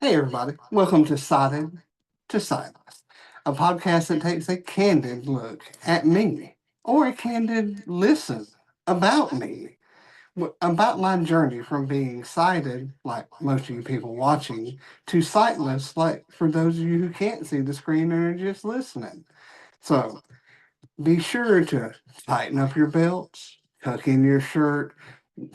Hey, everybody. Welcome to Sightless, a podcast that takes a candid look at me or a candid listen about me, about my journey from being sighted, like most of you people watching, to sightless, like for those of you who can't see the screen and are just listening. So be sure to tighten up your belts, tuck in your shirt,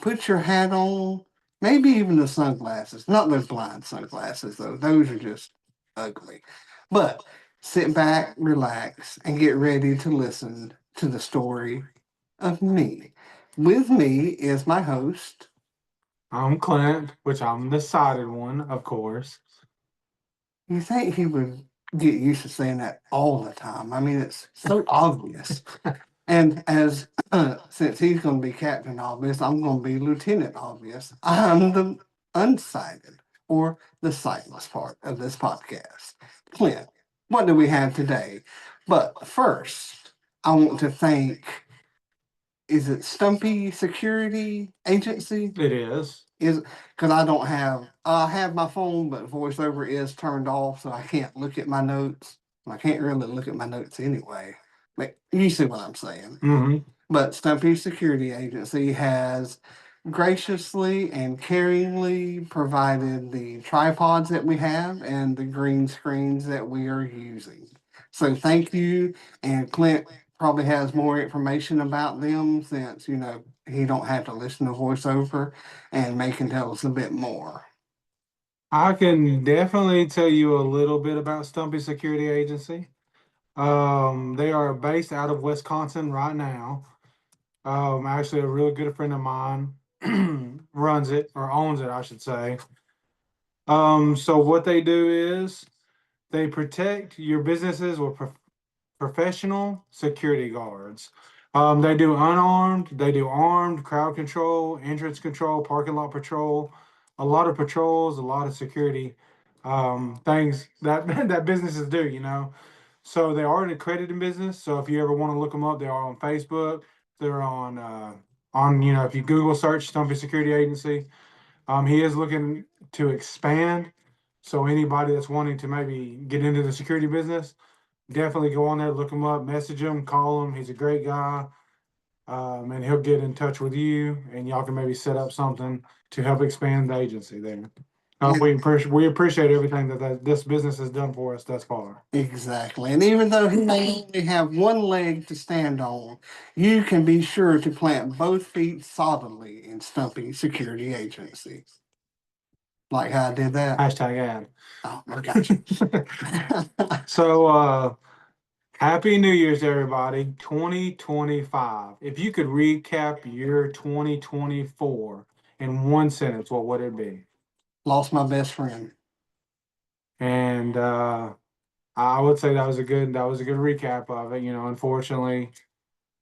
put your hat on, maybe even the sunglasses. Not those blind sunglasses, though. Those are just ugly. But sit back, relax, and get ready to listen to the story of me. With me is my host. I'm Clint, which I'm the sided one, of course. You think he would get used to saying that all the time? I mean, it's so obvious. And as since he's going to be Captain Obvious, I'm going to be Lieutenant Obvious. I'm the unsighted or the sightless part of this podcast. Clint, what do we have today? But first, I want to thank, is it Stumpy Security Agency? It is. Is because I have my phone, but voiceover is turned off, so I can't look at my notes. I can't really look at my notes anyway. But you see what I'm saying. Hmm. But Stumpy Security Agency has graciously and caringly provided the tripods that we have and the green screens that we are using. So thank you. And Clint probably has more information about them since, he don't have to listen to voiceover and May can tell us a bit more. I can definitely tell you a little bit about Stumpy Security Agency. They are based out of Wisconsin right now. Actually, a really good friend of mine runs it or owns it, I should say. So what they do is they protect your businesses with professional security guards. They do unarmed, they do armed, crowd control, entrance control, parking lot patrol, a lot of patrols, a lot of security things that that businesses do. So they are an accredited business. So if you ever want to look them up, they are on Facebook. They're on if you Google search Stumpy Security Agency. He is looking to expand. So anybody that's wanting to maybe get into the security business, definitely go on there, look him up, message him, call him. He's a great guy, and he'll get in touch with you, and y'all can maybe set up something to help expand the agency there. We appreciate everything that this business has done for us thus far. Exactly. And even though he may only have one leg to stand on, you can be sure to plant both feet solidly in Stumpy Security Agency. Like how I did that? Hashtag ad. Oh, I got you. So, Happy New Year's, everybody. 2025. If you could recap your 2024 in one sentence, what would it be? Lost my best friend. And I would say that was a good recap of it. Unfortunately,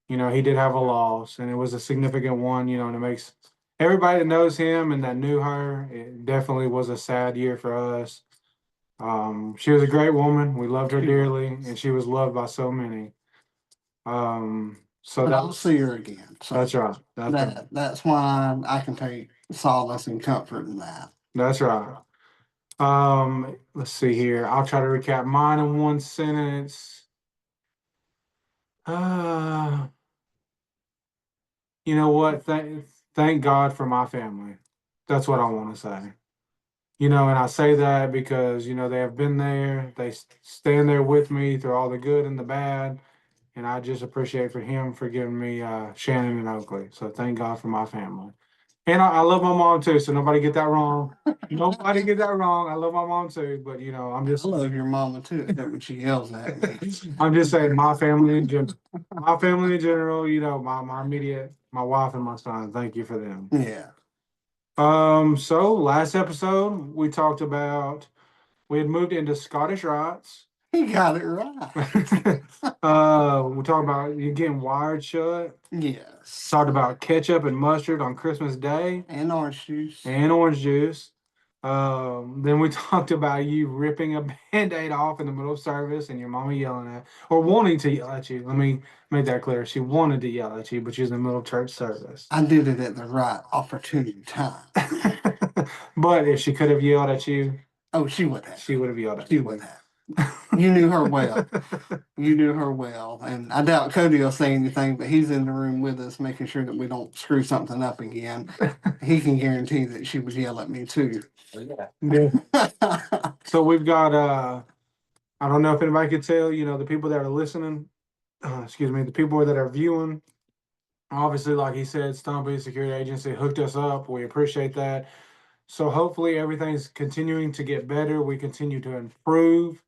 he did have a loss, and it was a significant one. And it makes everybody that knows him and that knew her. It definitely was a sad year for us. She was a great woman. We loved her She dearly, was. and she was loved by so many. So But that I'll was see her again. So that's right. That's right. that's why I can take solace and comfort in that. That's right. Let's see here. I'll try to recap mine in one sentence. Uh, you know what? Thank God for my family. That's what I want to say. And I say that because, they have been there. They stand there with me through all the good and the bad. And I just appreciate for him for giving me Shannon and Oakley. So thank God for my family. And I love my mom too. So nobody get that wrong. Nobody get that wrong. I love my mom too. But, I'm I just love your mama too, except when she yells at me. I'm just saying my family in general. My family in general, my immediate, my wife and my son. Thank you for them. Yeah. So last episode we talked about we had moved into Scottish Rites. He got it right. We talked about you getting wired shut. Yes. Talked about ketchup and mustard on Christmas Day And orange juice. and orange juice. Then we talked about you ripping a band-aid off in the middle of service and your mama yelling at or wanting to yell at you. Let me make that clear. She wanted to yell at you, but she was in the middle of church service. I did it at the right opportune time. But if she could have yelled at you, Oh, she would have. She would have yelled at She you. would have. You knew her well. You knew her well. And I doubt Cody will say anything, but he's in the room with us, making sure that we don't screw something up again. He can guarantee that she would yell at me too. Yeah. So we've got I don't know if anybody could tell, the people that are listening, excuse me, the people that are viewing, obviously, like he said, Stumpy Security Agency hooked us up. We appreciate that. So hopefully everything's continuing to get better. We continue to improve.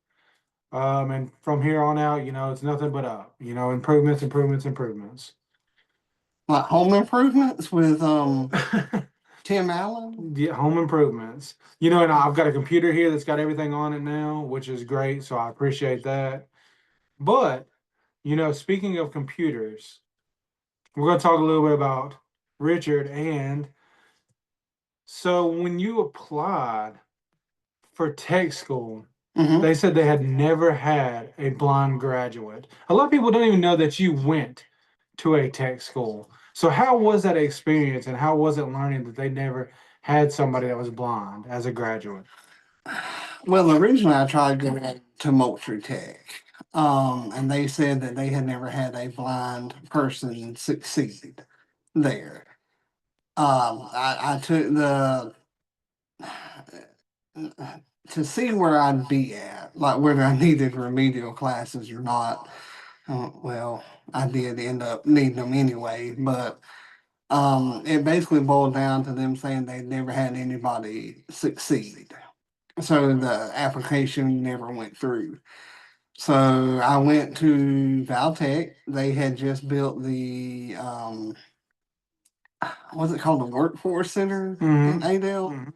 And from here on out, it's nothing but up, improvements, improvements, improvements. Like home improvements with Tim Allen. Yeah, home improvements. And I've got a computer here that's got everything on it now, which is great. So I appreciate that. But, speaking of computers, we're going to talk a little bit about Richard. And so when you applied for tech school, they said they had never had a blind graduate. A lot of people don't even know that you went to a tech school. So how was that experience, and how was it learning that they never had somebody that was blind as a graduate? Well, originally I tried going to Moultrie Tech, and they said that they had never had a blind person succeed there. I took the to see where I'd be at, like whether I needed remedial classes or not. Well, I did end up needing them anyway, but it basically boiled down to them saying they'd never had anybody succeed. So the application never went through. So I went to Valtech. They had just built the what's it called, the Workforce Center in Adel.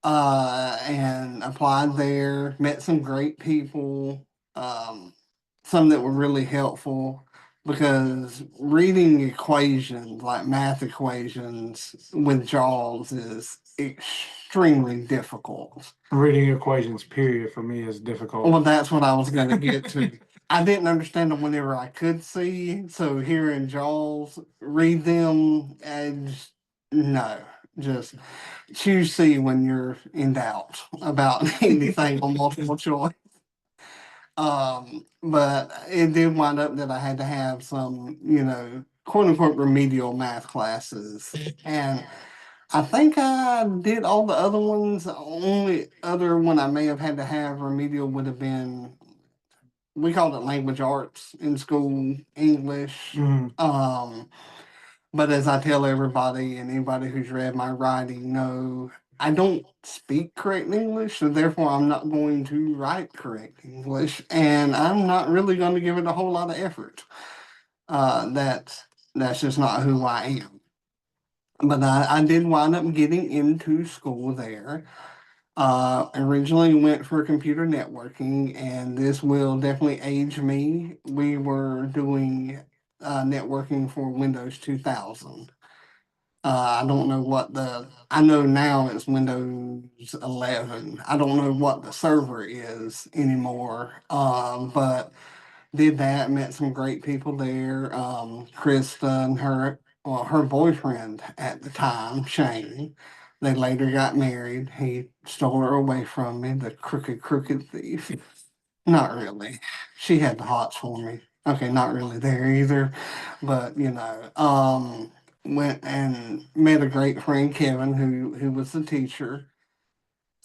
And applied there, met some great people, some that were really helpful because reading equations, like math equations with JAWS, is extremely difficult. Reading equations, period, for me is difficult. Well, that's what I was going to get to. I didn't understand them whenever I could see. So here in JAWS, read them and no, just choose C when you're in doubt about anything on multiple choice. But it did wind up that I had to have some, quote unquote remedial math classes. And I think I did all the other ones. The only other one I may have had to have remedial would have been, we called it language arts in school, English. But as I tell everybody and anybody who's read my writing know, I don't speak correct English, so therefore I'm not going to write correct English, and I'm not really going to give it a whole lot of effort. That's just not who I am. But I did wind up getting into school there. Originally went for computer networking, and this will definitely age me. We were doing networking for Windows 2000. I don't know I know now it's Windows 11. I don't know what the server is anymore. But did that, met some great people there. Krista and her boyfriend at the time, Shane. They later got married. He stole her away from me, the crooked thief. Not really. She had the hots for me. Okay, not really there either. But went and met a great friend, Kevin, who was the teacher.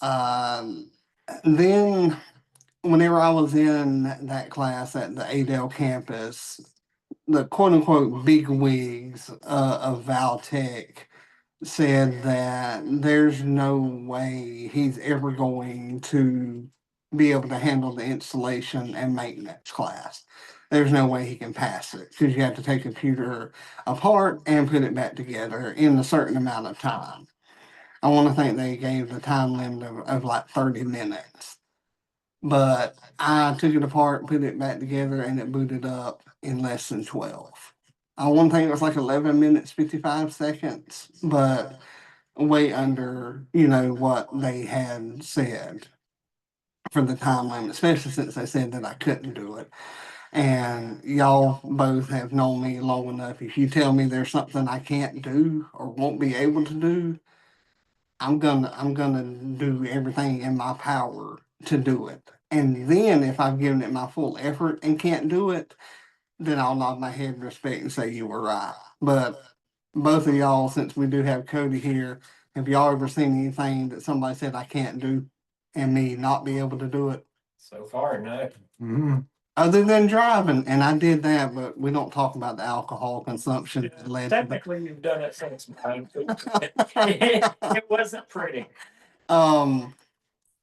Um, then whenever I was in that class at the Adel campus, the quote unquote big wigs of Valtech said that there's no way he's ever going to be able to handle the installation and maintenance class. There's no way he can pass it because you have to take a computer apart and put it back together in a certain amount of time. I want to think they gave the time limit of like 30 minutes. But I took it apart, put it back together, and it booted up in less than 12. I want to think it was like 11 minutes, 55 seconds, but way under, what they had said for the time limit, especially since they said that I couldn't do it. And y'all both have known me long enough. If you tell me there's something I can't do or won't be able to do, I'm gonna do everything in my power to do it. And then if I've given it my full effort and can't do it, then I'll nod my head in respect and say you were right. But both of y'all, since we do have Cody here, have y'all ever seen anything that somebody said I can't do and me not be able to do it? So far, no. Mm-hmm. Other than driving, and I did that, but we don't talk about the alcohol consumption that led to that. Technically, you've done it since mine. It wasn't pretty. Um,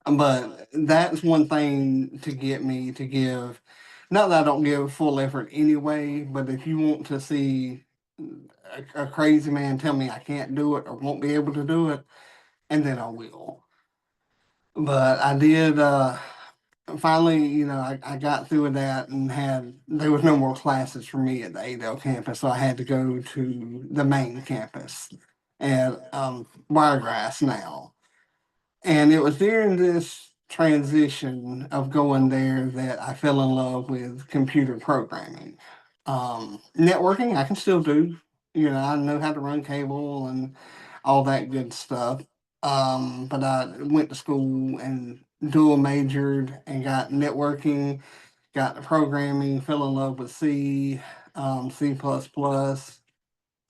but that's one thing to get me to give. Not that I don't give full effort anyway, but if you want to see a crazy man tell me I can't do it or won't be able to do it, and then I will. But I did finally, I got through with that and there was no more classes for me at the Adel campus, so I had to go to the main campus at Wiregrass now. And it was during this transition of going there that I fell in love with computer programming. Networking, I can still do. I know how to run cable and all that good stuff. But I went to school and dual majored and got networking, got the programming, fell in love with C++,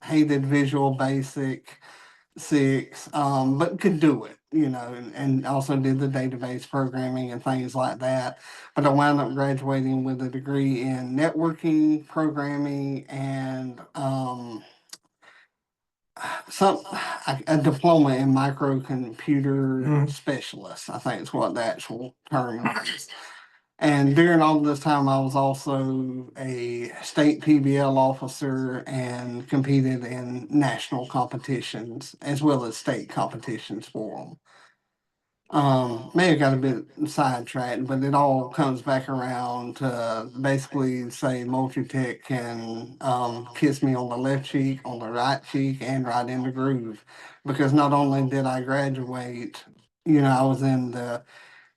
hated Visual Basic 6, but could do it, and also did the database programming and things like that. But I wound up graduating with a degree in networking, programming, and some a diploma in microcomputer specialist. I think is what the actual term is. And during all this time, I was also a state PBL officer and competed in national competitions as well as state competitions for them. May have got a bit sidetracked, but it all comes back around to basically say Multitech can kiss me on the left cheek, on the right cheek, and right in the groove. Because not only did I graduate, I was in the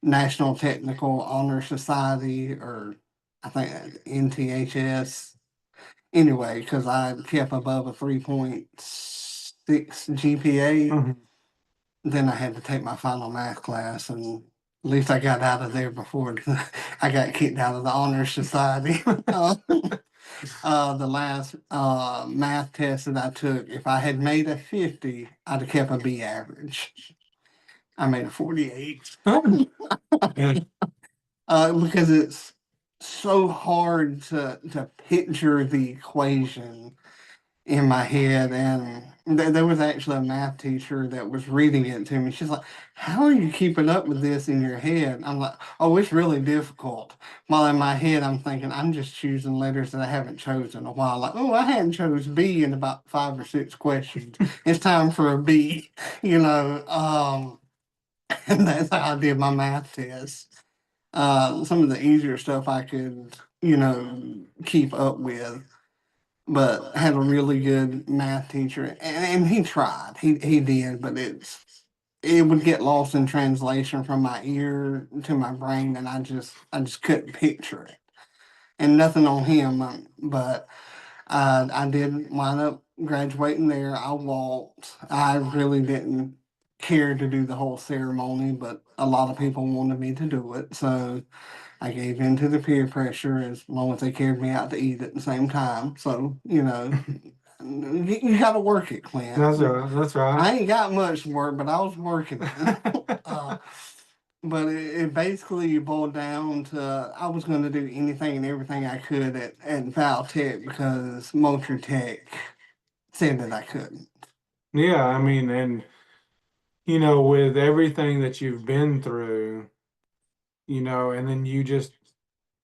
National Technical Honor Society, or I think NTHS. Anyway, because I kept above a 3.6 GPA, Mm-hmm. then I had to take my final math class, and at least I got out of there before I got kicked out of the Honor Society. The last math test that I took, if I had made a 50, I'd have kept a B average. I made a 48. Because it's so hard to picture the equation in my head. And there was actually a math teacher that was reading it to me. She's like, "How are you keeping up with this in your head?" I'm like, "Oh, it's really difficult." While in my head, I'm thinking, I'm just choosing letters that I haven't chosen in a while. Like, oh, I hadn't chose B in about 5 or 6 questions. It's time for a B, you know. And that's how I did my math test. Some of the easier stuff I could, keep up with, but had a really good math teacher, and he tried. He did, but it would get lost in translation from my ear to my brain, and I just couldn't picture it. And nothing on him, but I did wind up graduating there. I walked. I really didn't care to do the whole ceremony, but a lot of people wanted me to do it, so I gave in to the peer pressure as long as they carried me out to eat at the same time. So, you got to work it, Clint. That's right. That's right. I ain't got much work, but I was working it. But it basically boiled down to I was going to do anything and everything I could at Valtech because Motor Tech said that I couldn't. Yeah, I mean, and with everything that you've been through, and then you just,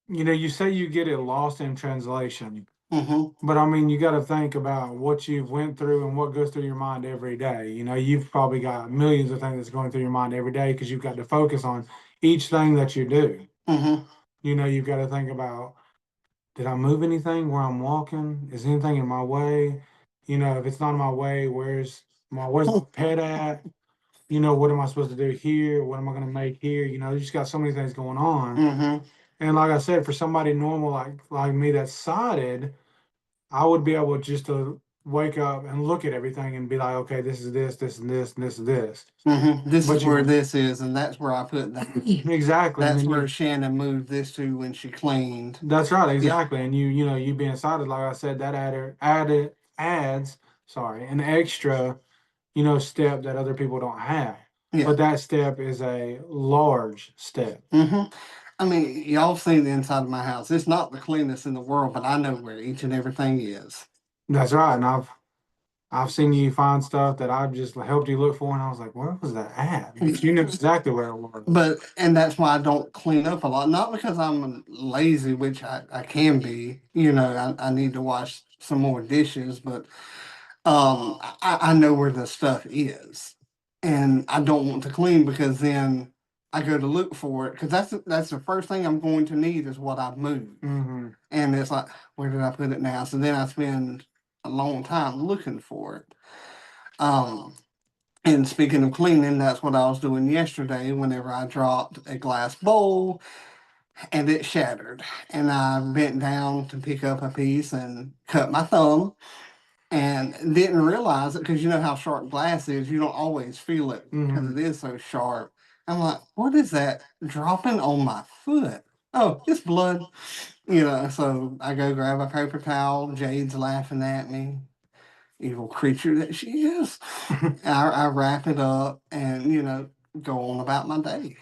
you say you get it lost in translation. Mm-hmm. But I mean, you got to think about what you've went through and what goes through your mind every day. You've probably got millions of things that's going through your mind every day because you've got to focus on each thing that you do. Mm-hmm. You've got to think about, did I move anything where I'm walking? Is anything in my way? If it's not in my way, where's my pet at? What am I supposed to do here? What am I going to make here? You just got so many things going on. Mm-hmm. And like I said, for somebody normal like me that's sighted, I would be able just to wake up and look at everything and be like, okay, this is this, this and this, and this is this. This But is where this is, and that's where I put that. Exactly. And That's then where you, Shannon moved this to when she cleaned. that's right, exactly. And you being excited, like I said, that adds, sorry, an extra, step that other people don't have. Yeah. But that step is a large step. I mean, y'all seen the inside of my house. It's not the cleanest in the world, but I know where each and everything is. That's right. And I've seen you find stuff that I've just helped you look for, and I was like, where was that at? But you knew exactly where it was. And that's why I don't clean up a lot. Not because I'm lazy, which I can be. I need to wash some more dishes, but I know where the stuff is, and I don't want to clean because then I go to look for it because that's the first thing I'm going to need is what I've moved, and it's like, where did I put it now? So then I spend a long time looking for it. And speaking of cleaning, that's what I was doing yesterday whenever I dropped a glass bowl and it shattered. And I bent down to pick up a piece and cut my thumb and didn't realize it because you know how sharp glass is. You don't always feel it because it is so sharp. I'm like, what is that dropping on my foot? Oh, it's blood. So I go grab a paper towel. Jade's laughing at me, evil creature that she is. I wrap it up and go on about my day.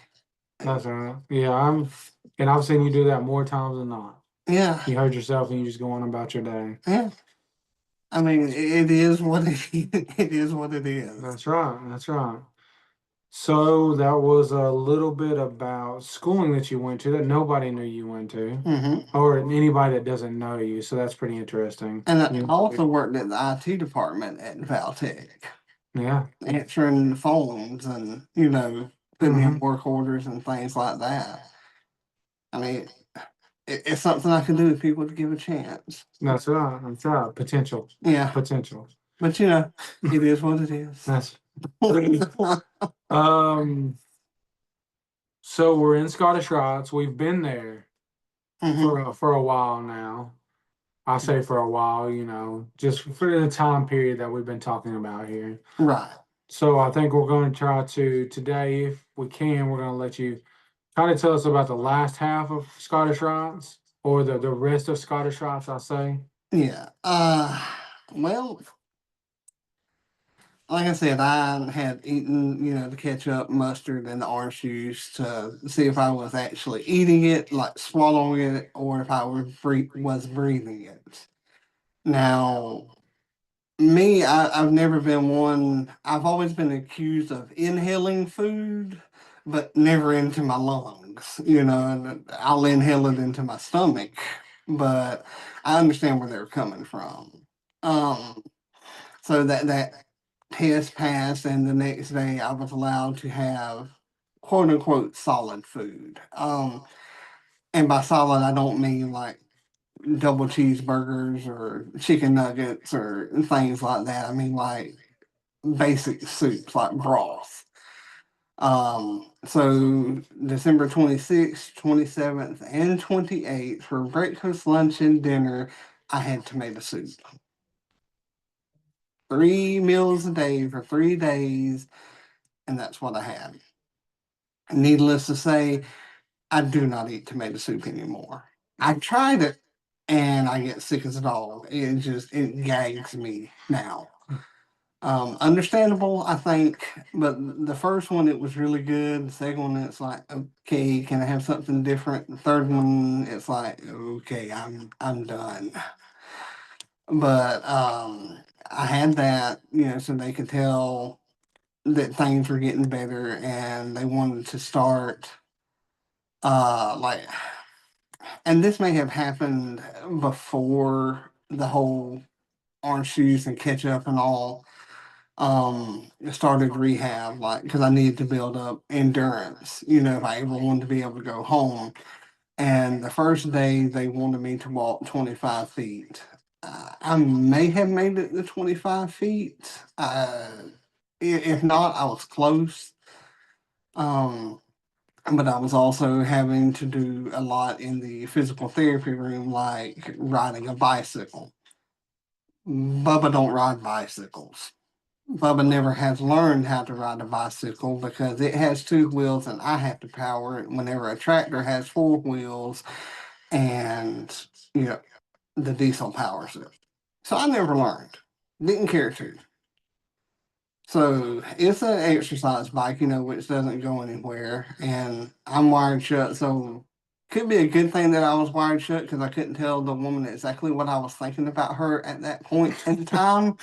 That's right. Yeah, I've seen you do that more times than not. Yeah, You hurt yourself and you just go on about your day. yeah. I mean, it is what it is. It is what it is. That's right. That's right. So that was a little bit about schooling that you went to that nobody knew you went to, or anybody that doesn't know you. So that's pretty interesting. And I also worked at the IT department at Valtech. Yeah. Answering the phones and, putting in work orders and things like that. I mean, it's something I can do if people would give a chance. That's right. That's right. Potential. Yeah. Potential. But it is what it is. That's so we're in Scottish Rites. We've been there for a while now. I say for a while, just for the time period that we've been talking about here. Right. So I think we're going to try to today, if we can, we're going to let you kind of tell us about the last half of Scottish Rites or the rest of Scottish Rites, I say. Yeah. Well, like I said, I had eaten, the ketchup, mustard, and the orange juice to see if I was actually eating it, like swallowing it, or if I was breathing it. Now, me, I've never been one. I've always been accused of inhaling food, but never into my lungs. And I'll inhale it into my stomach, but I understand where they're coming from. So that test passed, and the next day I was allowed to have quote unquote solid food. And by solid, I don't mean like double cheeseburgers or chicken nuggets or things like that. I mean like basic soups like broth. So December 26th, 27th, and 28th for breakfast, lunch, and dinner, I had tomato soup. 3 meals a day for 3 days, and that's what I had. Needless to say, I do not eat tomato soup anymore. I've tried it and I get sick as a dog. It gags me now. Understandable, I think, but the first one it was really good. The second one it's like, okay, can I have something different? The third one it's like, okay, I'm done. But I had that, so they could tell that things were getting better and they wanted to start like, and this may have happened before the whole orange juice and ketchup and all started rehab, like because I needed to build up endurance, if I ever wanted to be able to go home. And the first day they wanted me to walk 25 feet. I may have made it to 25 feet. If not, I was close. But I was also having to do a lot in the physical therapy room, like riding a bicycle. Bubba don't ride bicycles. Bubba never has learned how to ride a bicycle because it has two wheels and I have to power it whenever a tractor has four wheels and, you know, the diesel powers it. So I never learned. Didn't care to. So it's an exercise bike, which doesn't go anywhere. And I'm wired shut, so could be a good thing that I was wired shut because I couldn't tell the woman exactly what I was thinking about her at that point in time.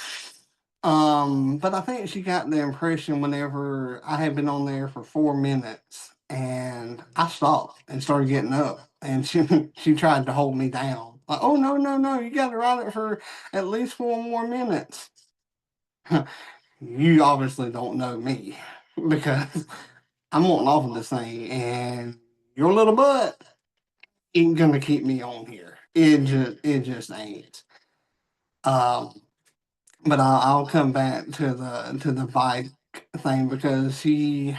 But I think she got the impression whenever I had been on there for 4 minutes and I stopped and started getting up and she tried to hold me down. Like, oh no, no, no, you gotta ride it for at least 4 more minutes. You obviously don't know me because I'm wanting off of this thing and your little butt ain't gonna keep me on here. It just ain't. Um, but I'll come back to the bike thing because she,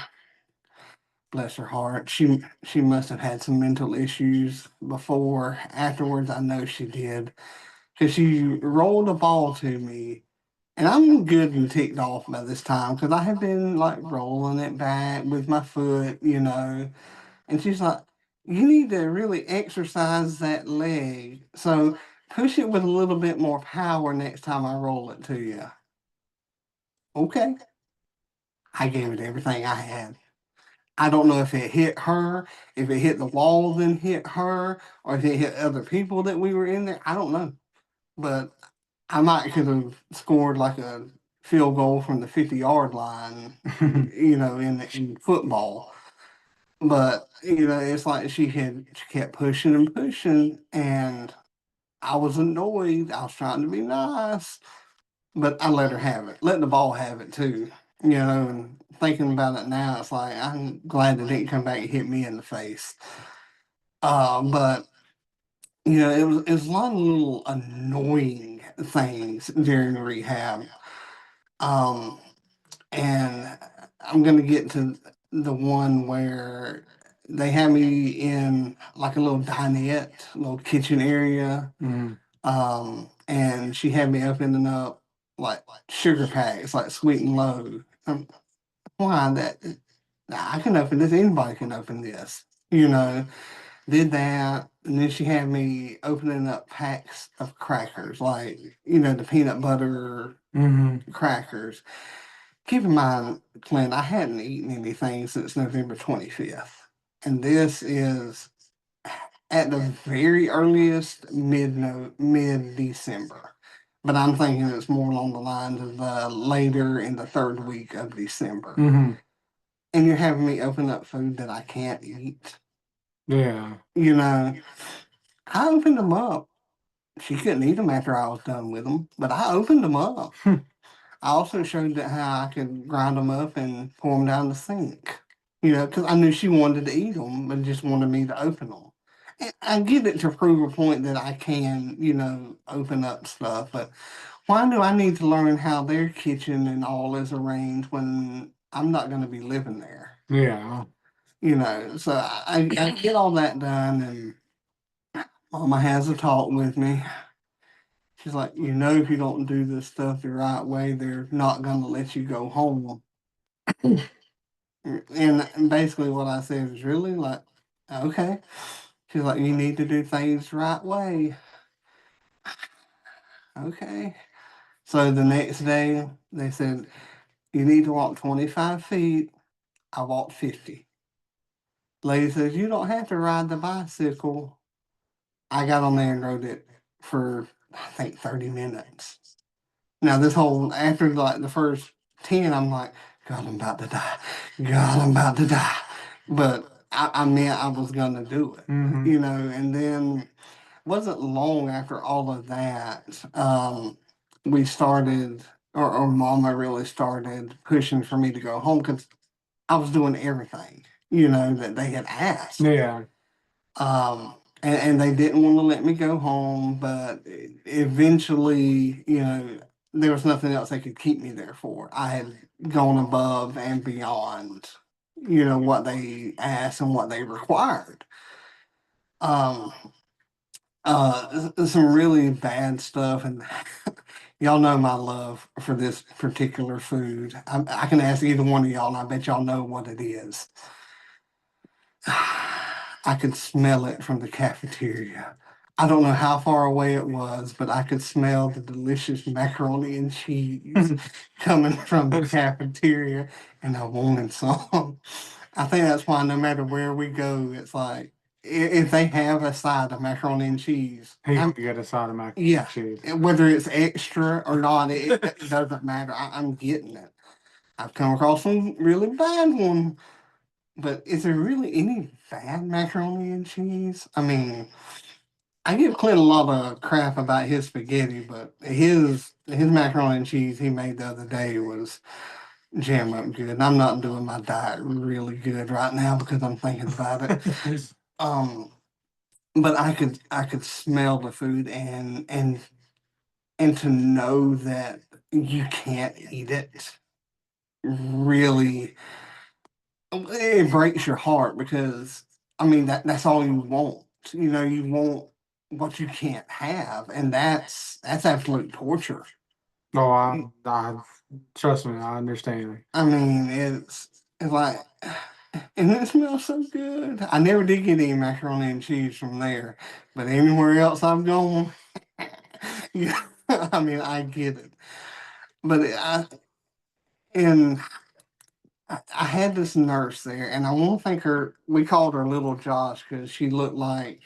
bless her heart, she must have had some mental issues before. Afterwards, I know she did because she rolled a ball to me. And I'm good and ticked off by this time because I have been like rolling it back with my foot. And she's like, you need to really exercise that leg. So push it with a little bit more power next time I roll it to you. Okay. I gave it everything I had. I don't know if it hit her, if it hit the wall, then hit her, or if it hit other people that we were in there. I don't know. But I might could have scored like a field goal from the 50-yard line, in football. But it's like she kept pushing and pushing, and I was annoyed. I was trying to be nice, but I let her have it. Let the ball have it too. And thinking about it now, it's like I'm glad it didn't come back and hit me in the face. But it was a lot of little annoying things during rehab. Um, and I'm gonna get to the one where they had me in like a little dinette, little kitchen area. Mhm. And she had me opening up like sugar packs, like sweet and low. Why that? I can open this. Anybody can open this. Did that, and then she had me opening up packs of crackers, like the peanut butter Mhm. crackers. Keep in mind, Clint, I hadn't eaten anything since November 25th, and this is at the very earliest mid December. But I'm thinking it's more along the lines of later in the third week of December. Mhm. And you're having me open up food that I can't eat. Yeah. I opened them up. She couldn't eat them after I was done with them, but I opened them up. I also showed that how I could grind them up and pour them down the sink. Because I knew she wanted to eat them, but just wanted me to open them. And I get it to prove a point that I can, open up stuff, but why do I need to learn how their kitchen and all is arranged when I'm not going to be living there? Yeah. So I get all that done, and Mama has a talk with me. She's like, if you don't do this stuff the right way, they're not gonna let you go home. And basically what I said is really like, okay. She's like, you need to do things the right way. Okay. So the next day they said, you need to walk 25 feet. I walked 50. Lady says, you don't have to ride the bicycle. I got on there and rode it for I think 30 minutes. Now this whole after like the first 10, I'm like, God, I'm about to die. God, I'm about to die. But I meant I was gonna do it, Mhm. And then wasn't long after all of that, we started, or Mama really started pushing for me to go home because I was doing everything, that they had asked. Yeah. And they didn't want to let me go home, but eventually, there was nothing else they could keep me there for. I had gone above and beyond, what they asked and what they required. Um, some really bad stuff, and Y'all know my love for this particular food. I can ask either one of y'all, and I bet y'all know what it is. I could smell it from the cafeteria. I don't know how far away it was, but I could smell the delicious macaroni and cheese coming from the cafeteria, and I wanted some. I think that's why no matter where we go, it's like if they have a side of macaroni and cheese, He could get a side of macaroni yeah, and cheese. whether it's extra or not, it doesn't matter. I'm getting it. I've come across some really bad ones, but is there really any bad macaroni and cheese? I mean, I give Clint a lot of crap about his spaghetti, but his macaroni and cheese he made the other day was jam up good. And I'm not doing my diet really good right now because I'm thinking about it. But I could smell the food and to know that you can't eat it really it breaks your heart because I mean that's all you want. You want what you can't have, and that's absolute torture. Oh, I trust me, I understand. I mean, it's like and it smells so good. I never did get any macaroni and cheese from there, but anywhere else I've gone, yeah, I mean I get it. But and I had this nurse there, and I want to think her. We called her Little Josh because she looked like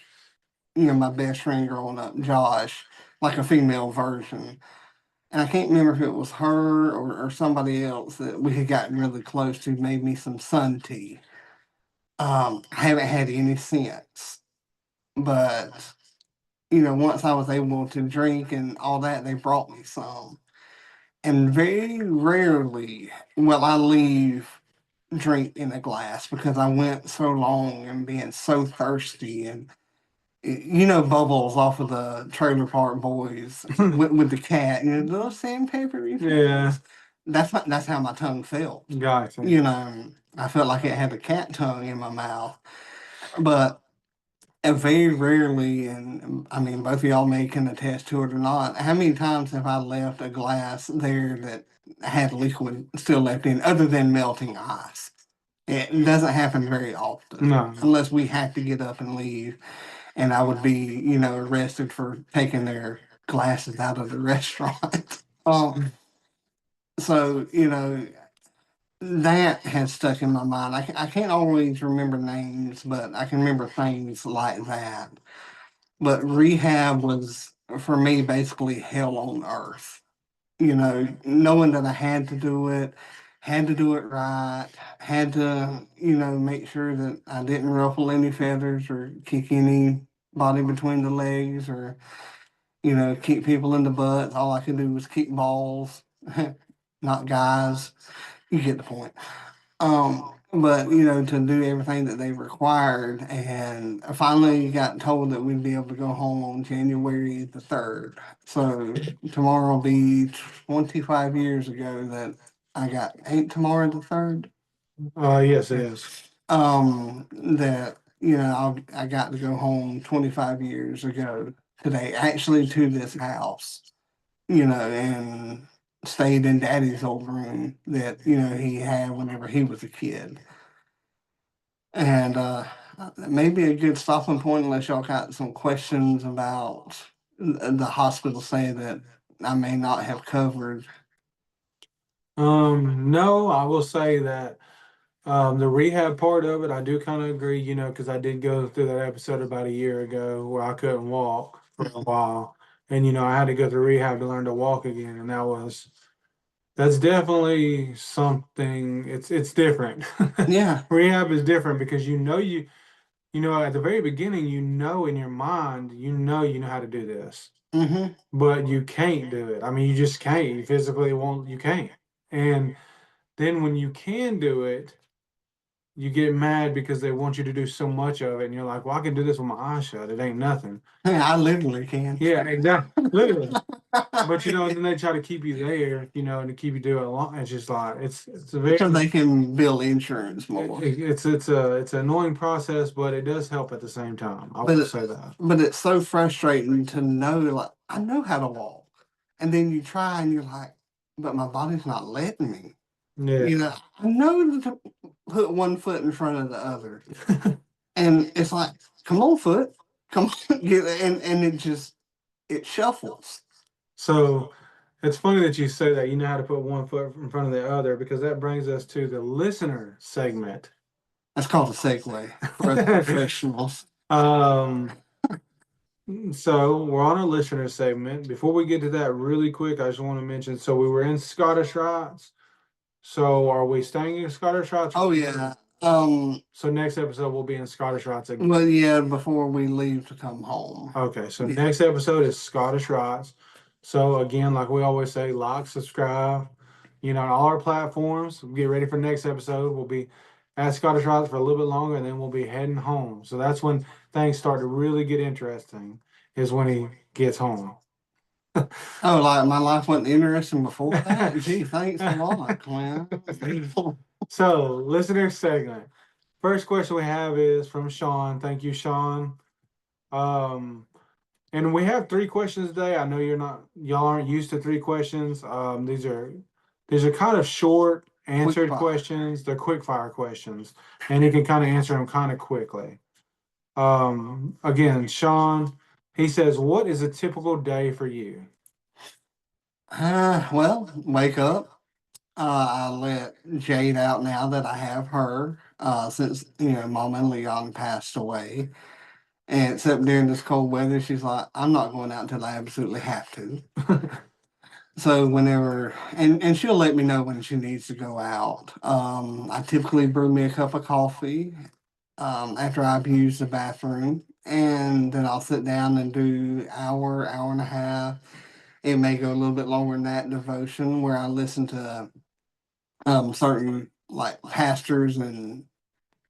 my best friend growing up, Josh, like a female version. And I can't remember if it was her or somebody else that we had gotten really close to made me some sun tea. I haven't had any since, but once I was able to drink and all that, they brought me some. And very rarely will I leave drink in a glass because I went so long and being so thirsty and Bubbles off of the Trailer Park Boys with the cat, those sandpaper Yeah, refills. That's how my tongue felt. gotcha. I felt like it had a cat tongue in my mouth. But very rarely, and I mean both of y'all may can attest to it or not, how many times have I left a glass there that had liquid still left in other than melting ice? It doesn't happen very often. No. Unless we have to get up and leave and I would be, arrested for taking their glasses out of the restaurant. So that has stuck in my mind. I can't always remember names, but I can remember things like that. But rehab was for me basically hell on earth. Knowing that I had to do it right, had to, make sure that I didn't ruffle any feathers or kick anybody between the legs or, kick people in the butt. All I could do was kick balls, not guys. You get the point. But to do everything that they required, and I finally got told that we'd be able to go home on January the 3rd. So tomorrow will be 25 years ago that I got. Ain't tomorrow the 3rd? Yes, it is. That I got to go home 25 years ago today, actually to this house, and stayed in Daddy's old room that he had whenever he was a kid. And maybe a good stopping point, unless y'all got some questions about the hospital saying that I may not have covered. No, I will say that the rehab part of it, I do kind of agree, because I did go through that episode about a year ago where I couldn't walk for a while. And, I had to go through rehab to learn to walk again. And that's definitely something, it's different. Yeah. Rehab is different because at the very beginning, in your mind, you know how to do this, but you can't do it. I mean, you just can't. You physically won't, you can't. And then when you can do it, you get mad because they want you to do so much of it, and you're like, "Well, I can do this with my eyes shut. It ain't nothing." I literally can. Yeah, exactly, literally. But then they try to keep you there, and to keep you doing it long. It's just like it's a very So they can bill insurance more. it's an annoying process, but it does help at the same time. I will say that. But it's so frustrating to know, like, I know how to walk. And then you try and you're like, but my body's not letting me. Yeah. You know, I know to put one foot in front of the other. And it's like, come on, foot. Come on. And it shuffles. So it's funny that you say that. You know how to put one foot in front of the other, because that brings us to the listener segment. That's called a segue for us professionals. So we're on a listener segment. Before we get to that, really quick, I just want to mention. So we were in Scottish Rites. So are we staying in Scottish Rites? Oh yeah. So next episode we'll be in Scottish Rites again. Well, yeah, before we leave to come home. Okay, so Yeah. next episode is Scottish Rites. So again, like we always say, like, subscribe, on all our platforms. Get ready for next episode. We'll be at Scottish Rites for a little bit longer, and then we'll be heading home. So that's when things start to really get interesting, is when he gets home. Oh, like my life wasn't interesting before that? Gee, thanks a lot, Clint. So, listener segment. First question we have is from Sean. Thank you, Sean. And we have 3 questions today. I know y'all aren't used to 3 questions. These are kind of short answered Quick fire. questions. They're quick fire questions, and you can kind of answer them kind of quickly. Again, Sean, he says, "What is a typical day for you?" Well, wake up. I let Jade out now that I have her, since, Mom and Leon passed away. And except during this cold weather, she's like, I'm not going out until I absolutely have to. So whenever, and she'll let me know when she needs to go out. I typically brew me a cup of coffee, after I've used the bathroom, and then I'll sit down and do hour and a half. It may go a little bit longer than that devotion where I listen to certain like pastors and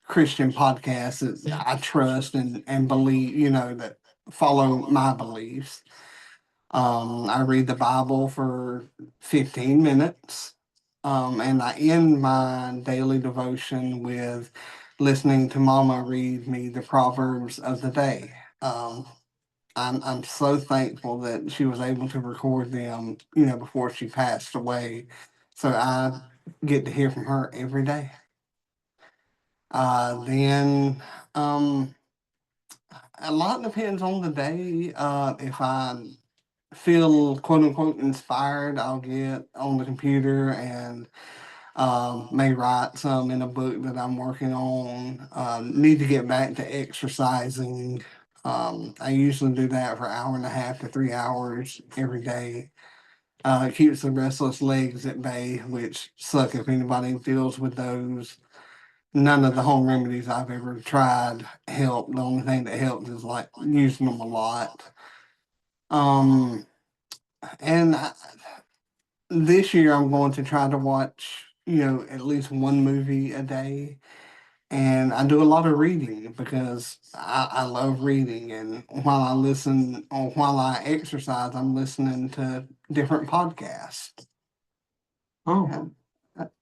Christian podcasts that I trust and believe, that follow my beliefs. I read the Bible for 15 minutes. And I end my daily devotion with listening to Mama read me the Proverbs of the day. I'm so thankful that she was able to record them, before she passed away. So I get to hear from her every day. Then a lot depends on the day. If I feel quote unquote inspired, I'll get on the computer and may write some in a book that I'm working on. Need to get back to exercising. I usually do that for 1.5 to 3 hours every day. It keeps the restless legs at bay, which suck if anybody deals with those. None of the home remedies I've ever tried help. The only thing that helps is like using them a lot. And this year I'm going to try to watch, at least one movie a day. And I do a lot of reading because I love reading. And while I listen or while I exercise, I'm listening to different podcasts. Oh,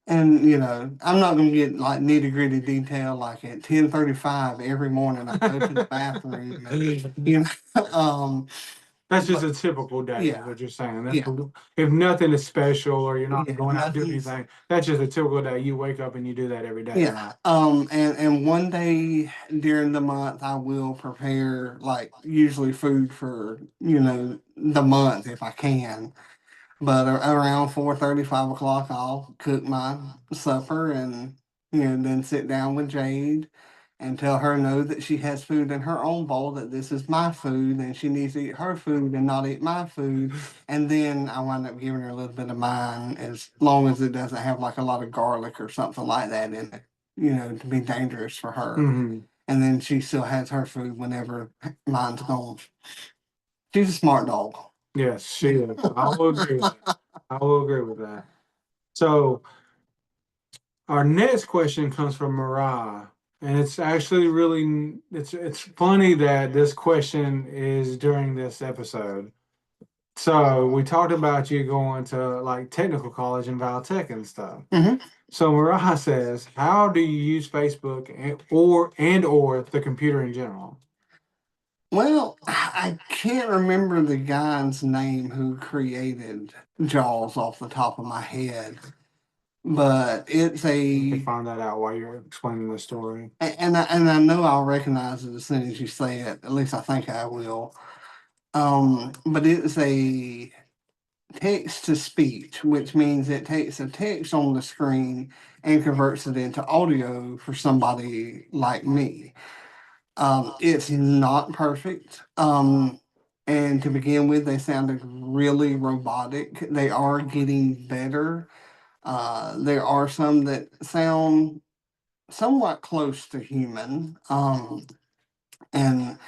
And I'm not gonna get like nitty-gritty detail like at 10:35 every morning I go to the bathroom and that's just but a typical day, is yeah, what you're saying. yeah, If nothing is special or you're not yeah, going out to do nothing's anything, that's just a typical day. You wake up and you do that every day, yeah. right? And one day during the month I will prepare like usually food for, the month if I can. But around 4:30, 5 o'clock, I'll cook my supper and, then sit down with Jade and tell her no that she has food in her own bowl, that this is my food and she needs to eat her food and not eat my food. And then I wind up giving her a little bit of mine as long as it doesn't have like a lot of garlic or something like that in it, to be dangerous for her. Mm-hmm. And then she still has her food whenever mine's gone. She's a smart dog. Yes, she is. I will agree with that. I will agree with that. So our next question comes from Mariah, and it's actually really it's funny that this question is during this episode. So we talked about you going to like technical college and Valtech and stuff. Mhm. So Mariah says, "How do you use Facebook or the computer in general?" Well, I can't remember the guy's name who created Jaws off the top of my head, but it's You can a find that out while you're explaining the story. and I know I'll recognize it as soon as you say it. At least I think I will. But it's a text to speech, which means it takes a text on the screen and converts it into audio for somebody like me. It's not perfect. And to begin with, they sounded really robotic. They are getting better. There are some that sound somewhat close to human. And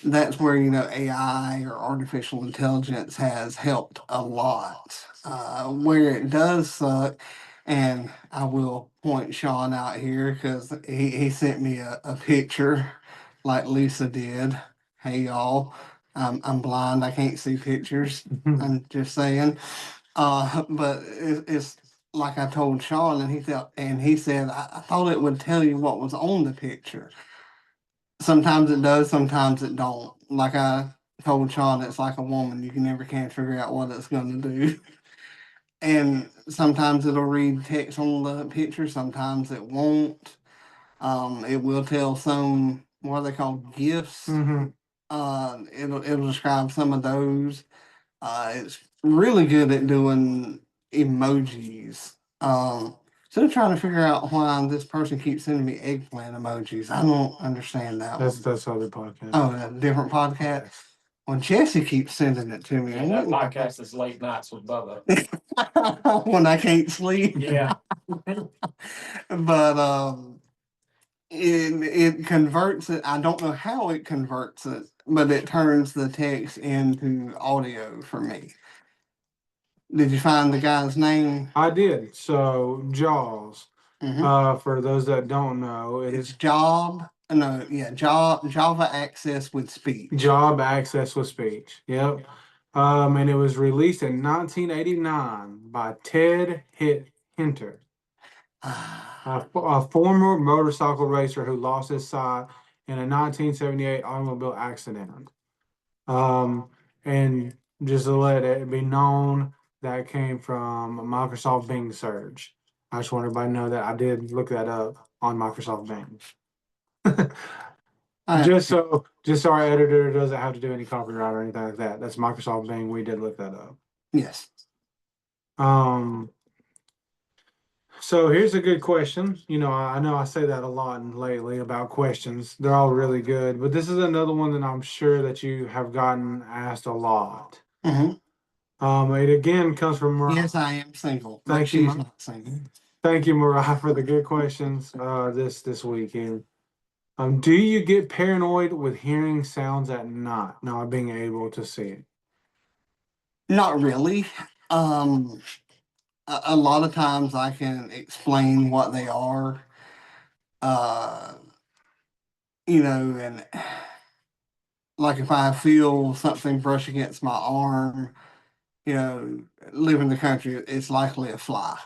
that's where, AI or artificial intelligence has helped a lot. Where it does suck, and I will point Sean out here because he sent me a picture like Lisa did. Hey, y'all, I'm blind, I can't see pictures. I'm just saying. But it's like I told Sean, and he said, I thought it would tell you what was on the picture. Sometimes it does, sometimes it don't. Like I told Sean, it's like a woman. You can never can figure out what it's going to do. And sometimes it'll read text on the picture, sometimes it won't. It will tell some, what are they called, GIFs. It'll describe some of those. It's really good at doing emojis. Still trying to figure out why this person keeps sending me eggplant emojis. I don't understand that one. That's other podcast. Oh, a different podcast. Well, Jesse keeps sending it to me. And that podcast is Late Nights with Bubba. When I can't sleep. Yeah. But it converts it. I don't know how it converts it, but it turns the text into audio for me. Did you find the guy's name? I did. So Jaws. Mhm. For those that don't know, It's Java Access with Speech. Job Access with Speech. Yep. And it was released in 1989 by Ted Hinter, a former motorcycle racer who lost his sight in a 1978 automobile accident. And just to let it be known, that came from Microsoft Bing search. I just want everybody to know that I did look that up on Microsoft Bing. Just so our editor doesn't have to do any copyright or anything like that. That's Microsoft Bing. We did look that up. Yes. So here's a good question. I know I say that a lot lately about questions. They're all really good, but this is another one that I'm sure that you have gotten asked a lot. It again comes from Mariah. Yes, I am single. Thank but you. She's not single. Thank you, Mariah, for the good questions this weekend. Do you get paranoid with hearing sounds at night, not being able to see it? Not really. A lot of times I can explain what they are. Uh, and like if I feel something brush against my arm, live in the country, it's likely a fly,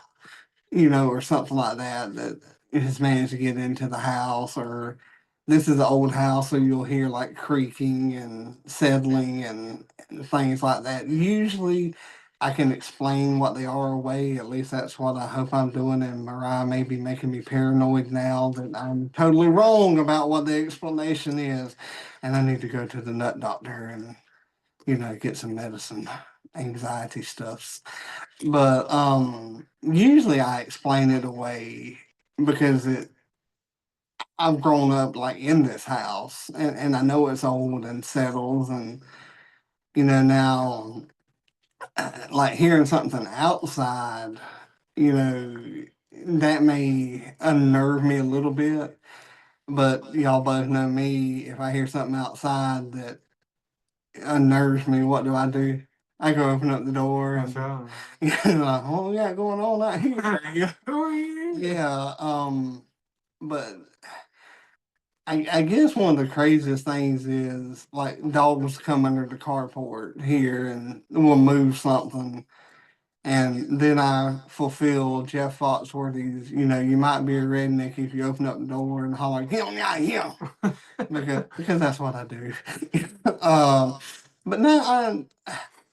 or something like that that has managed to get into the house. Or this is an old house, so you'll hear like creaking and settling and things like that. Usually I can explain what they are away. At least that's what I hope I'm doing. And Mariah may be making me paranoid now that I'm totally wrong about what the explanation is. And I need to go to the nut doctor and, get some medicine, anxiety stuffs. But usually I explain it away because I've grown up like in this house and I know it's old and settles and now like hearing something outside, that may unnerve me a little bit. But y'all both know me. If I hear something outside that unnerves me, what do? I go open up the door and like, what we got going on out here? Yeah. But I guess one of the craziest things is like dogs come under the carport here and will move something. And then I fulfill Jeff Foxworthy's, you might be a redneck if you open up the door and holler, him, yeah, him. because that's what I do. But no,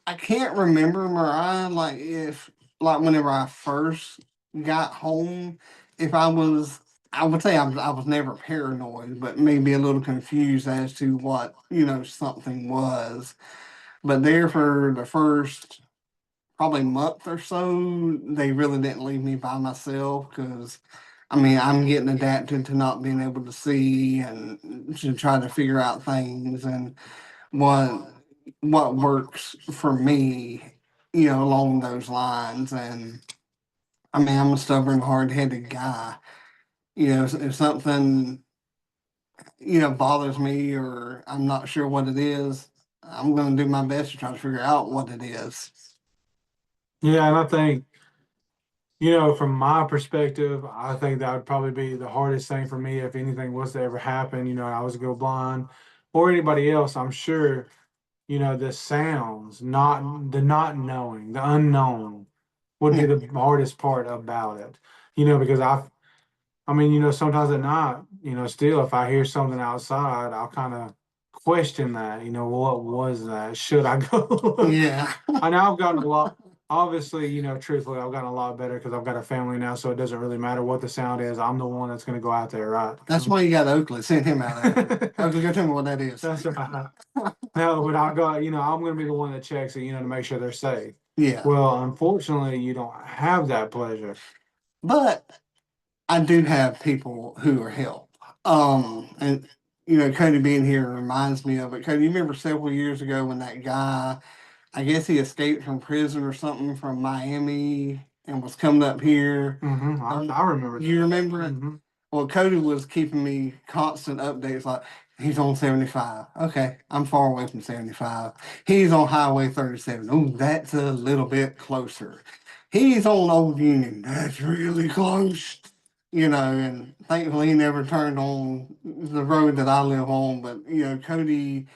I can't remember, Mariah, like if like whenever I first got home, if I would say I was never paranoid, but maybe a little confused as to what, something was. But there for the first probably month or so, they really didn't leave me by myself because I mean, I'm getting adapted to not being able to see and to try to figure out things and what what works for me, along those lines. And I mean, I'm a stubborn, hard-headed guy. If something, bothers me or I'm not sure what it is, I'm going to do my best to try to figure out what it is. Yeah, and I think, from my perspective, I think that would probably be the hardest thing for me if anything was to ever happen, I was to go blind or anybody else. I'm sure, the sounds, not knowing, the unknown would be Yeah. the hardest part about it, because I mean, sometimes at night, still if I hear something outside, I'll kind of question that, what was that? Should I go look? Yeah. I know I've gotten a lot, obviously, truthfully, I've gotten a lot better because I've got a family now, so it doesn't really matter what the sound is. I'm the one that's going to go out there, right? That's why you got Oakley. Send him out there. Oakley, go tell me what that is. That's right. No, but I got, I'm going to be the one that checks it, to make sure they're safe. Yeah. Well, unfortunately, you don't have that pleasure. But I do have people who are help. And Cody being here reminds me of it. Cody, you remember several years ago when that guy, I guess he escaped from prison or something from Miami and was coming up here. I remember that. You remember it? Mhm. Well, Cody was keeping me constant updates like he's on 75. Okay, I'm far away from 75. He's on Highway 37. Oh, that's a little bit closer. He's on Old Union. That's really close. And thankfully he never turned on the road that I live on. But Cody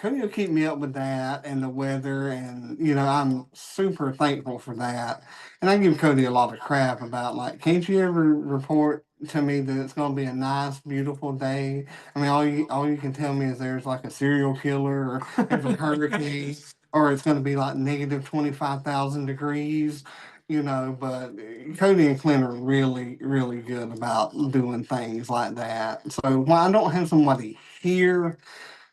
will keep me up with that and the weather, and I'm super thankful for that. And I give Cody a lot of crap about like, can't you ever report to me that it's going to be a nice, beautiful day? I mean, all you can tell me is there's like a serial killer or there's a hurricane or it's going to be like negative 25,000 degrees. But Cody and Clint are really, really good about doing things like that. So when I don't have somebody here,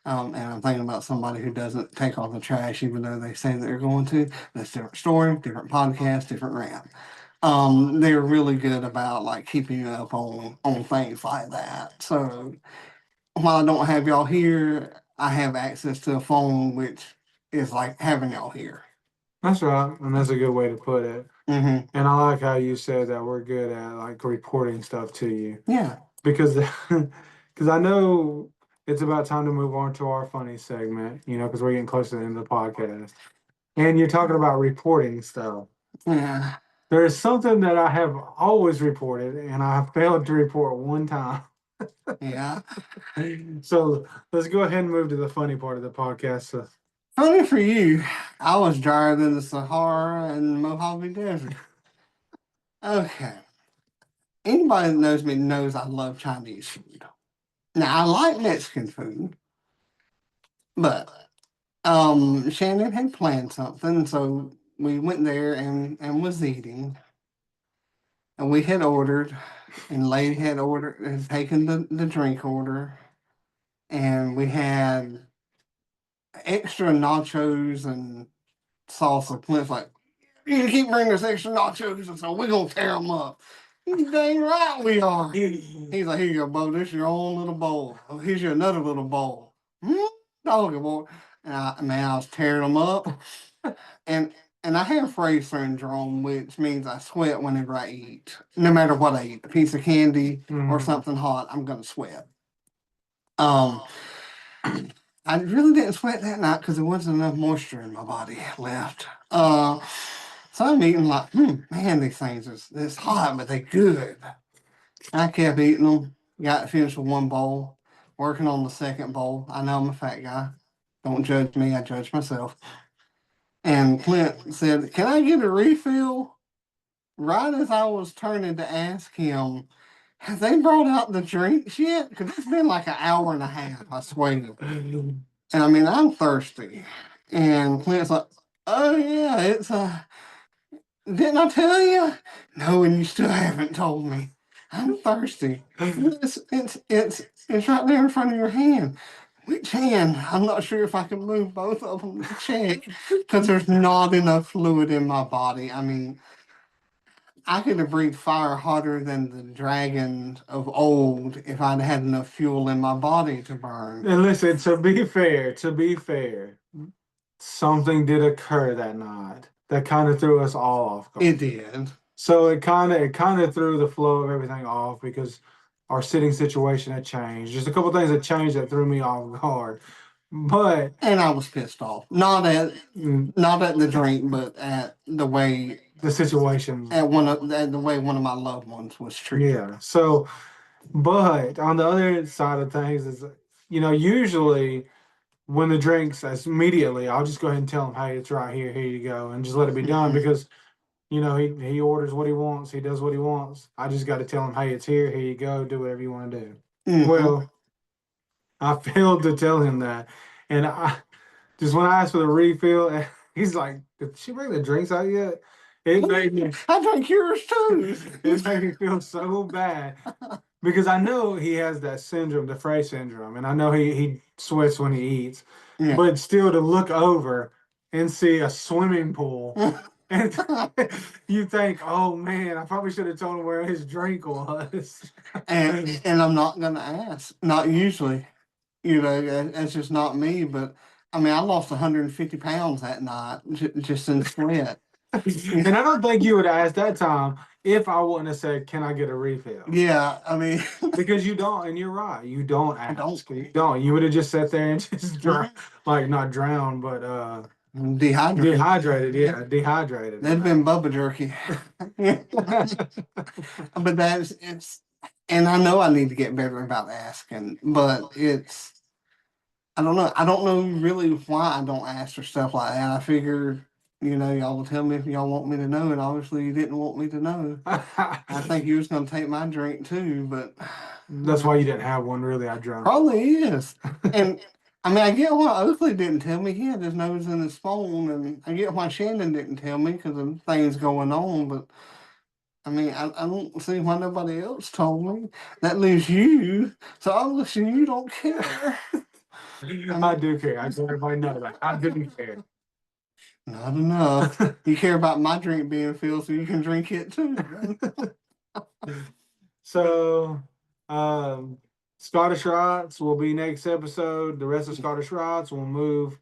and I'm thinking about somebody who doesn't take out the trash, even though they say they're going to. That's a different story, different podcast, different rant. They're really good about like keeping you up on things like that. So while I don't have y'all here, I have access to a phone, which is like having y'all here. That's right, and that's a good way to put it. Mm-hmm. And I like how you said that we're good at like reporting stuff to you. Yeah. Because because I know it's about time to move on to our funny segment, because we're getting close to the end of the podcast. And you're talking about reporting stuff. Yeah. There is something that I have always reported, and I have failed to report one time. Yeah. So let's go ahead and move to the funny part of the podcast. So, Funny for you, I was drier than the Sahara and Mojave Desert. Okay. Anybody that knows me knows I love Chinese food. Now I like Mexican food, but Shannon had planned something, so we went there and was eating. And we had ordered, and the lady had taken the drink order, and we had extra nachos and salsa. Clint's like, you keep bringing us extra nachos, and so we're gonna tear them up. You dang right we are. He's like, here you go, Bo. This is your own little bowl. Oh, here's your another little bowl. Doggy boy. And I was tearing them up. And I have phrase syndrome, which means I sweat whenever I eat. No matter what I eat, a piece of candy or something hot, I'm gonna sweat. Um, I really didn't sweat that night because there wasn't enough moisture in my body left. So I'm eating like, man, these things it's hot, but they good. I kept eating them. Got finished with one bowl. Working on the second bowl. I know I'm a fat guy. Don't judge me. I judge myself. And Clint said, "Can I get a refill?" Right as I was turning to ask him, have they brought out the drinks yet? Because it's been like an hour and a half, I swear. And I mean, I'm thirsty. And Clint's like, oh yeah, it's didn't I tell you? No, and you still haven't told me. I'm thirsty. It's right there in front of your hand. Which hand? I'm not sure if I can move both of them to check because there's not enough fluid in my body. I mean, I could have breathed fire hotter than the dragons of old if I'd had enough fuel in my body to burn. And listen, to be fair, something did occur that night that kind of threw us all off guard. It did. So it kind of threw the flow of everything off because our sitting situation had changed. Just a couple things that changed that threw me off guard. But And I was pissed off. Not at the drink, but at the way the situation, at the way one of my loved ones was treated. yeah. So, but on the other side of things is, usually when the drinks, as immediately, I'll just go ahead and tell him, hey, it's right here, here you go, and just let it be done because he orders what he wants, he does what he wants. I just got to tell him, hey, it's here, here you go, do whatever you want to do. Well, I failed to tell him that, and I just when I asked for the refill, he's like, "Did she bring the drinks out yet?" It made me, I drank yours too. it made me feel so bad because I know he has that syndrome, the Frey syndrome, and I know he sweats when he eats. Yeah. But still, to look over and see a swimming pool, and you think, "Oh man, I probably should have told him where his drink was." and I'm not gonna ask. Not usually. That's just not me. But I mean, I lost 150 pounds that night just in sweat. And I don't think you would ask that time if I wouldn't have said, "Can I get a refill?" Yeah, I mean, Because you don't, and you're right. You don't ask. don't. You don't. You would have just sat there and just drown, like not drowned, but Dehydrated. Yeah, dehydrated. That'd been Bubba jerky. But and I know I need to get better about asking, but I don't know. I don't know really why I don't ask for stuff like that. I figured, y'all will tell me if y'all want me to know, and obviously you didn't want me to know. I think you was gonna take my drink too, but that's why you didn't have one. Really, I drank. probably is. And I mean, I get why Oakley didn't tell me. He had his nose in his phone, and I get why Shannon didn't tell me because of things going on. But I mean, I don't see why nobody else told me. That leaves you. So obviously you don't care. I do care. I just want everybody to know that. I do care. Not enough. You care about my drink being filled so you can drink it too. So, Scottish Rights will be next episode. The rest of Scottish Rights will move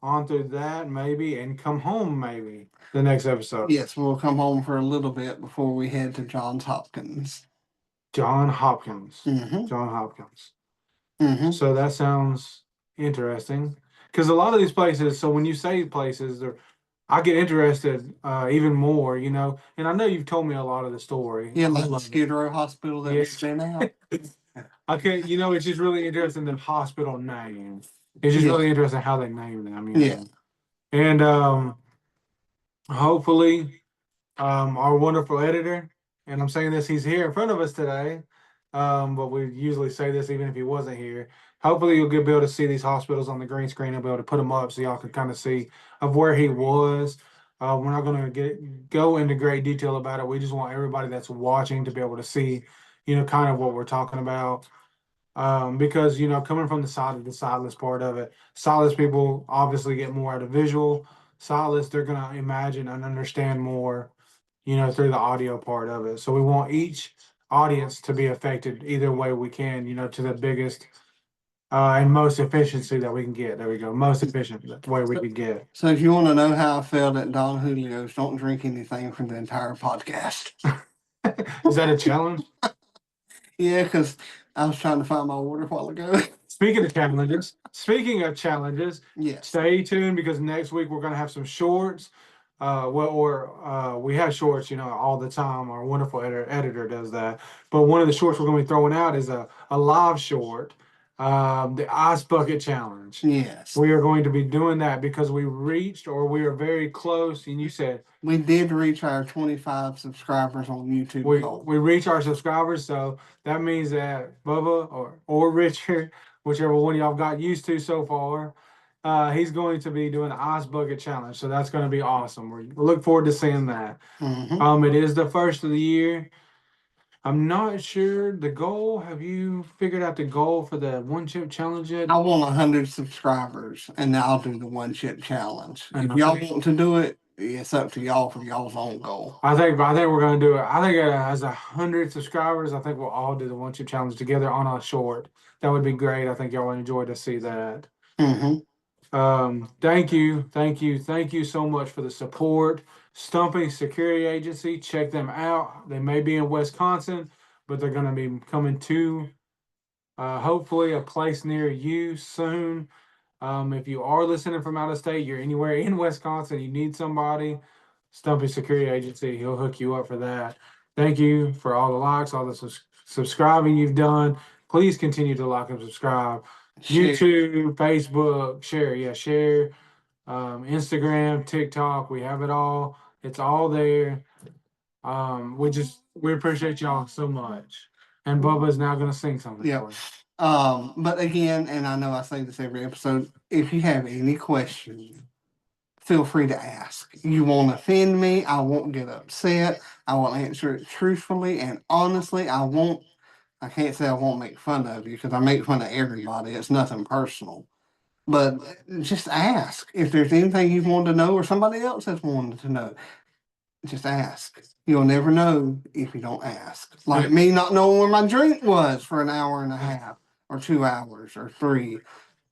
on through that maybe and come home maybe the next episode. Yes, we'll come home for a little bit before we head to Johns Hopkins. John Hopkins. Mm-hmm. John Hopkins. Mm-hmm. So that sounds interesting because a lot of these places. So when you say places, I get interested even more, and I know you've told me a lot of the story. Yeah, like the Skid Row Hospital that we've been out. Okay, it's just really interesting the hospital name. It's just really interesting how they named them. Yeah. And hopefully, our wonderful editor, and I'm saying this, he's here in front of us today, but we usually say this even if he wasn't here. Hopefully, you'll be able to see these hospitals on the green screen and be able to put them up so y'all can kind of see of where he was. We're not going to go into great detail about it. We just want everybody that's watching to be able to see, kind of what we're talking about. Because, coming from the side of the sightless part of it, sightless people obviously get more out of visual. Sightless, they're going to imagine and understand more, through the audio part of it. So we want each audience to be affected either way we can, to the biggest and most efficiency that we can get. There we go. Most efficient way we can get. So if you want to know how I felt at Don Julio's, don't drink anything for the entire podcast. Is that a challenge? Yeah, because I was trying to find my order a while ago. Speaking of challenges, Yes. Stay tuned because next week we're going to have some shorts. We have shorts, all the time. Our wonderful editor does that. But one of the shorts we're going to be throwing out is a live short the Ice Bucket Challenge. Yes. We are going to be doing that because we reached, or we are very close, and you said We did reach our 25 subscribers on YouTube goal. we reach our subscribers, so that means that Bubba or Richard, whichever one y'all got used to so far, he's going to be doing the Ice Bucket Challenge. So that's going to be awesome. We look forward to seeing that. It is the first of the year. I'm not sure the goal. Have you figured out the goal for the one chip challenge yet? I want 100 subscribers, and then I'll do the one chip challenge. And If y'all want to do it, it's up to y'all for y'all's own goal. I think we're gonna do it. I think as 100 subscribers, I think we'll all do the one chip challenge together on a short. That would be great. I think y'all would enjoy to see that. Thank you so much for the support. Stumping Security Agency, check them out. They may be in Wisconsin, but they're gonna be coming to hopefully a place near you soon. If you are listening from out of state, you're anywhere in Wisconsin, you need somebody, Stumpy Security Agency, he'll hook you up for that. Thank you for all the likes, all the subscribing you've done. Please continue to like and subscribe. Share. YouTube, Facebook, share. Instagram, TikTok, we have it all. It's all there. We appreciate y'all so much. And Bubba is now gonna sing something. Yeah. For us. But again, and I know I say this every episode, if you have any questions, feel free to ask. You won't offend me. I won't get upset. I will answer it truthfully and honestly. I can't say I won't make fun of you because I make fun of everybody. It's nothing personal. But just ask. If there's anything you want to know or somebody else has wanted to know, just ask. You'll never know if you don't ask. Like me not knowing where my drink was for an hour and a half or 2 hours or 3.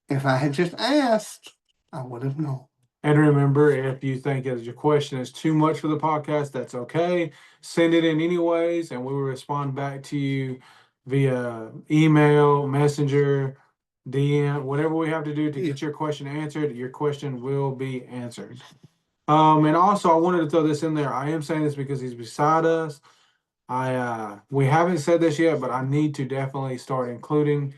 If I had just asked, I would have known. And remember, if you think that your question is too much for the podcast, that's okay. Send it in anyways, and we will respond back to you via email, messenger, DM, whatever we have to do to get your question answered. Your question will be answered. And also, I wanted to throw this in there. I am saying this because he's beside us. We haven't said this yet, but I need to definitely start including.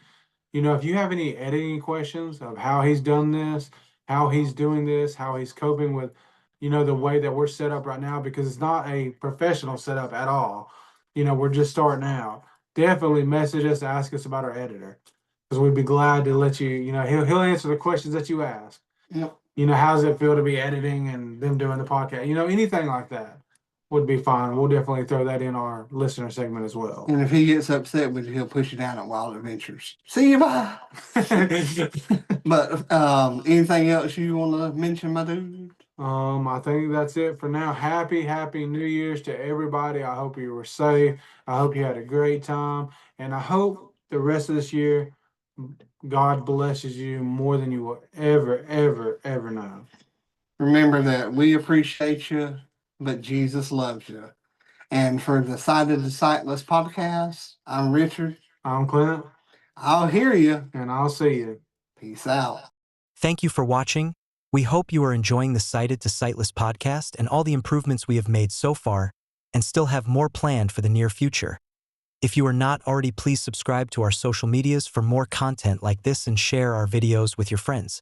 If you have any editing questions of how he's done this, how he's doing this, how he's coping with, the way that we're set up right now, because it's not a professional setup at all. We're just starting out. Definitely message us, ask us about our editor, because we'd be glad to let you. He'll answer the questions that you ask. Yep. How does it feel to be editing and them doing the podcast? Anything like that would be fine. We'll definitely throw that in our listener segment as well. And if he gets upset with you, he'll push you down at Wild Adventures. See you, bye. But anything else you want to mention, my dude? I think that's it for now. Happy New Year's to everybody. I hope you were safe. I hope you had a great time. And I hope the rest of this year, God blesses you more than you will ever know. Remember that we appreciate you, but Jesus loves you. And for the Sighted to Sightless podcast, I'm Richard. I'm Clint. I'll hear you. And I'll see you. Peace out. Thank you for watching. We hope you are enjoying the Sighted to Sightless podcast and all the improvements we have made so far, and still have more planned for the near future. If you are not already, please subscribe to our social medias for more content like this and share our videos with your friends.